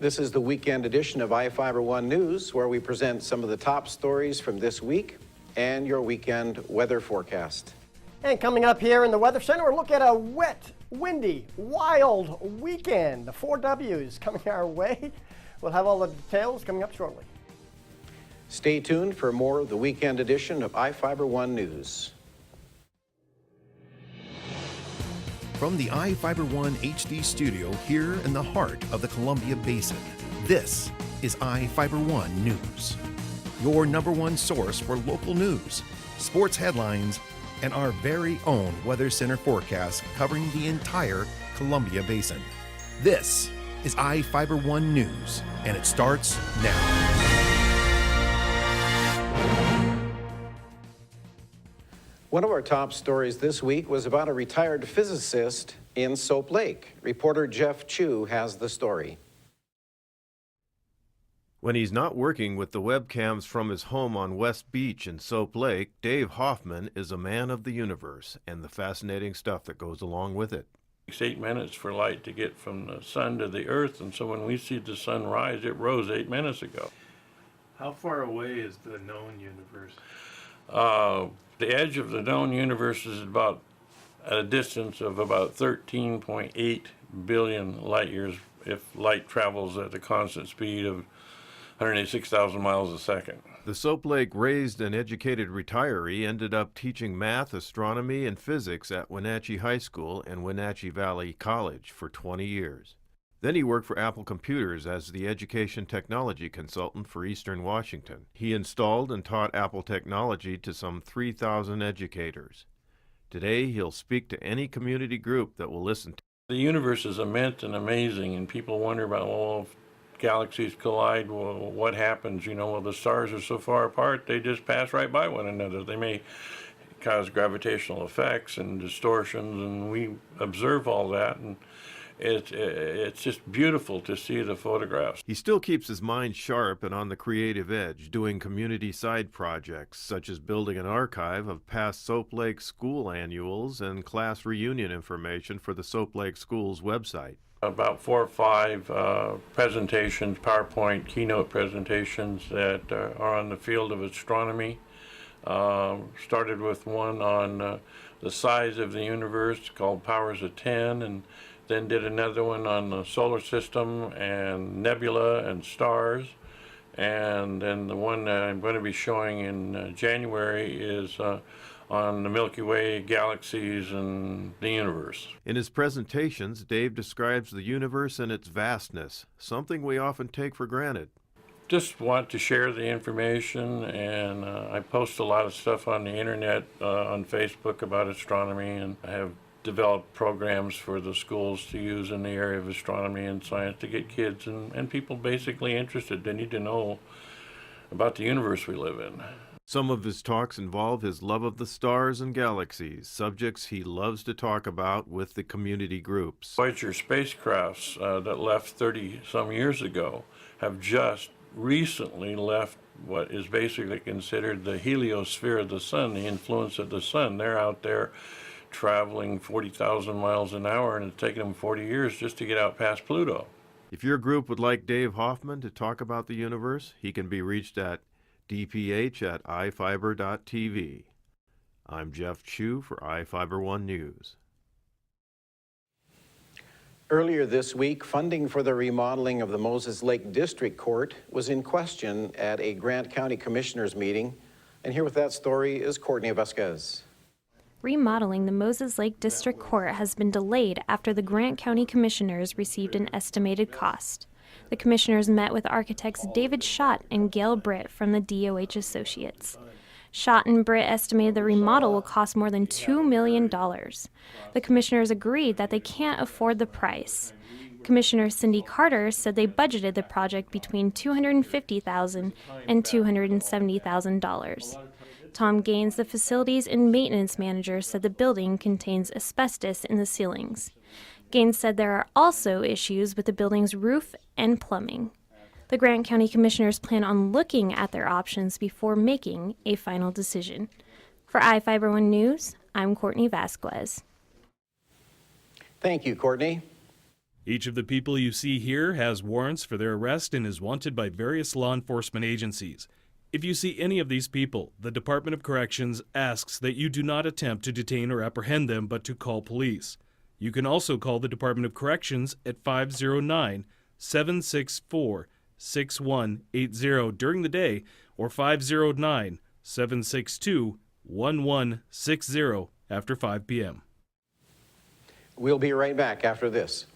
This is the weekend edition of iFIBER One News, where we present some of the top stories from this week and your weekend weather forecast. And coming up here in the Weather Center, we'll look at a wet, windy, wild weekend. The 4 W's coming our way. We'll have all the details coming up shortly. Stay tuned for more of the weekend edition of iFIBER One News. From the iFIBER One HD studio here in the heart of the Columbia Basin, this is iFIBER One News. Your #1 source for local news, sports headlines, and our very own Weather Center forecast covering the entire Columbia Basin. This is iFIBER One News, and it starts now. One of our top stories this week was about a retired physicist in Soap Lake. Reporter Jeff Chu has the story. When he's not working with the webcams from his home on West Beach in Soap Lake, Dave Hoffman is a man of the universe and the fascinating stuff that goes along with it. It's 8 minutes for light to get from the sun to the earth, and so when we see the sun rise, it rose 8 minutes ago. How far away is the known universe? The edge of the known universe is about at a distance of about 13.8 billion light years if light travels at a constant speed of 186,000 miles a second. The Soap Lake raised and educated retiree ended up teaching math, astronomy, and physics at Wenatchee High School and Wenatchee Valley College for 20 years. Then he worked for Apple Computers as the education technology consultant for Eastern Washington. He installed and taught Apple technology to some 3,000 educators. Today, he'll speak to any community group that will listen to. The universe is immense and amazing, and people wonder about, well, if galaxies collide, well, what happens? Well, the stars are so far apart, they just pass right by one another. They may cause gravitational effects and distortions, and we observe all that, and it's just beautiful to see the photographs. He still keeps his mind sharp and on the creative edge, doing community side projects, such as building an archive of past Soap Lake school annuals and class reunion information for the Soap Lake School's website. About 4 or 5 presentations, PowerPoint keynote presentations that are on the field of astronomy. Started with one on the size of the universe called Powers of 10, and then did another one on the solar system and nebula and stars. And then the one that I'm going to be showing in January is on the Milky Way, galaxies, and the universe. In his presentations, Dave describes the universe and its vastness, something we often take for granted. Just want to share the information, and I post a lot of stuff on the internet, on Facebook about astronomy, and I have developed programs for the schools to use in the area of astronomy and science to get kids and people basically interested. They need to know about the universe we live in. Some of his talks involve his love of the stars and galaxies, subjects he loves to talk about with the community groups. Voyager spacecrafts that left 30-some years ago have just recently left what is basically considered the heliosphere of the sun, the influence of the sun. They're out there traveling 40,000 miles an hour, and it's taken them 40 years just to get out past Pluto. If your group would like Dave Hoffman to talk about the universe, he can be reached at dph@ifiber.tv. I'm Jeff Chu for iFIBER One News. Earlier this week, funding for the remodeling of the Moses Lake District Court was in question at a Grant County Commissioners meeting. And here with that story is Courtney Vasquez. Remodeling the Moses Lake District Court has been delayed after the Grant County Commissioners received an estimated cost. The commissioners met with architects David Schott and Gail Britt from the DOH Associates. Schott and Britt estimated the remodel will cost more than $2 million. The commissioners agreed that they can't afford the price. Commissioner Cindy Carter said they budgeted the project between $250,000 and $270,000. Tom Gaines, the facilities and maintenance manager, said the building contains asbestos in the ceilings. Gaines said there are also issues with the building's roof and plumbing. The Grant County Commissioners plan on looking at their options before making a final decision. For iFIBER One News, I'm Courtney Vasquez. Thank you, Courtney. Each of the people you see here has warrants for their arrest and is wanted by various law enforcement agencies. If you see any of these people, the Department of Corrections asks that you do not attempt to detain or apprehend them, but to call police. You can also call the Department of Corrections at 509-764-6180 during the day or 509-762-1160 after 5 p.m. We'll be right back after this.